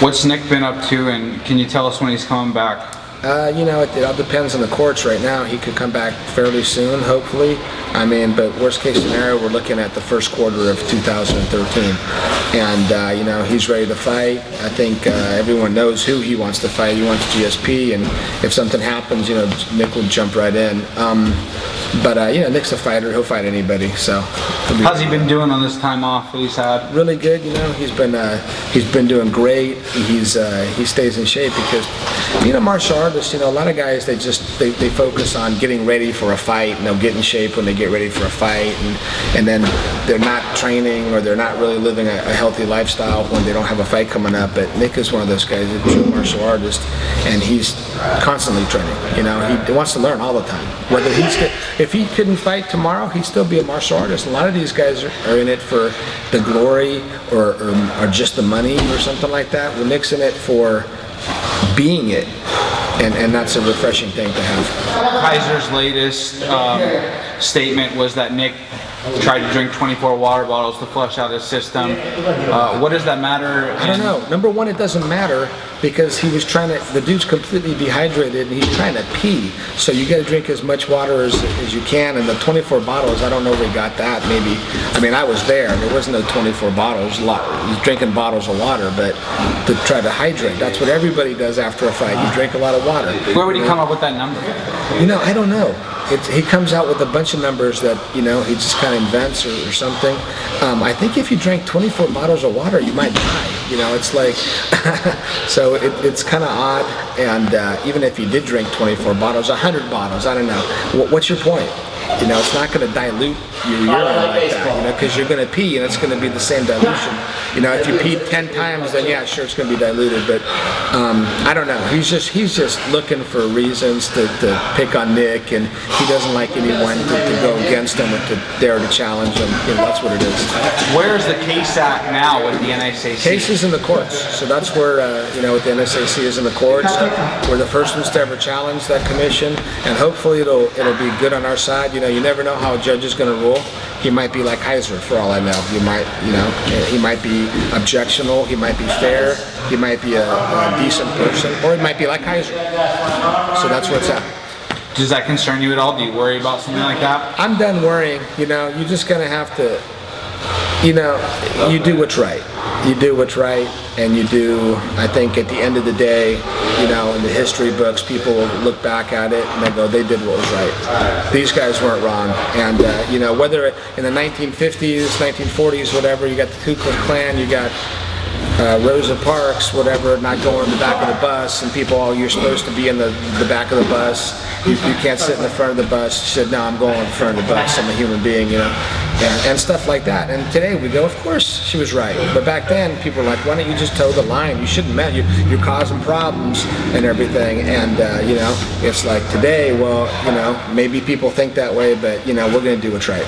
What's Nick been up to, and can you tell us when he's coming back? You know, it all depends on the courts right now. He could come back fairly soon, hopefully. I mean, but worst case scenario, we're looking at the first quarter of 2013. And, you know, he's ready to fight. I think everyone knows who he wants to fight. He wants GSP, and if something happens, you know, Nick will jump right in. But you know, Nick's a fighter. He'll fight anybody. So. How's he been doing on this time off that he's had? Really good. You know, he's been doing great. He stays in shape because, you know, martial artists, you know, a lot of guys, they focus on getting ready for a fight, and they'll get in shape when they get ready for a fight, and then they're not training, or they're not really living a healthy lifestyle when they don't have a fight coming up. But Nick is one of those guys, a true martial artist, and he's constantly training. You know, he wants to learn all the time. Whether if he couldn't fight tomorrow, he'd still be a martial artist. A lot of these guys are in it for the glory or just the money or something like that. Well, Nick's in it for being it. And that's a refreshing thing to have. Cesar's latest statement was that Nick tried to drink 24 water bottles to flush out his system. What does that matter? I don't know. Number one, it doesn't matter because he was trying to, the dude's completely dehydrated and he's trying to pee. So you got to drink as much water as you can. And the 24 bottles, I don't know if they got that. Maybe, I mean, I was there. There wasn't no 24 bottles. He's drinking bottles of water, but to try to hydrate. That's what everybody does after a fight. You drink a lot of water. Where would he come up with that number? You know, I don't know. He comes out with a bunch of numbers that, you know, he just kind of invents or something. I think if you drank 24 bottles of water, you might die. You know, it's like, so it's kind of odd. And even if you did drink 24 bottles, 100 bottles, I don't know. What's your point? You know, it's not going to dilute your urine like that, you know, because you're going to pee and it's going to be the same dilution. You know, if you pee 10 times, then yeah, sure, it's going to be diluted. But I don't know. He's just looking for reasons to pick on Nick, and he doesn't like anyone to go against him or to dare to challenge him. You know, that's what it is. Where is the case at now with the NSAC? Case is in the courts. So that's where, you know, the NSAC is in the courts. We're the first ones to ever challenge that commission, and hopefully it'll be good on our side. You know, you never know how a judge is going to rule. He might be like Cesar, for all I know. He might be objectionable. He might be fair. He might be a decent person, or he might be like Cesar. So that's what's at. Does that concern you at all? Do you worry about something like that? I'm done worrying. You know, you're just going to have to, you know, you do what's right. You do what's right, and you do, I think at the end of the day, you know, in the history books, people will look back at it and they go, they did what was right. These guys weren't wrong. And, you know, whether in the 1950s, 1940s, whatever, you got the Ku Klux Klan, you got Rosa Parks, whatever, not going in the back of the bus, and people, oh, you're supposed to be in the back of the bus. You can't sit in the front of the bus. She said, no, I'm going in front of the bus. I'm a human being, you know, and stuff like that. And today we go, of course she was right. But back then, people were like, why don't you just toe the line? You shouldn't have. You're causing problems and everything. And, you know, it's like today, well, you know, maybe people think that way, but, you know, we're going to do what's right.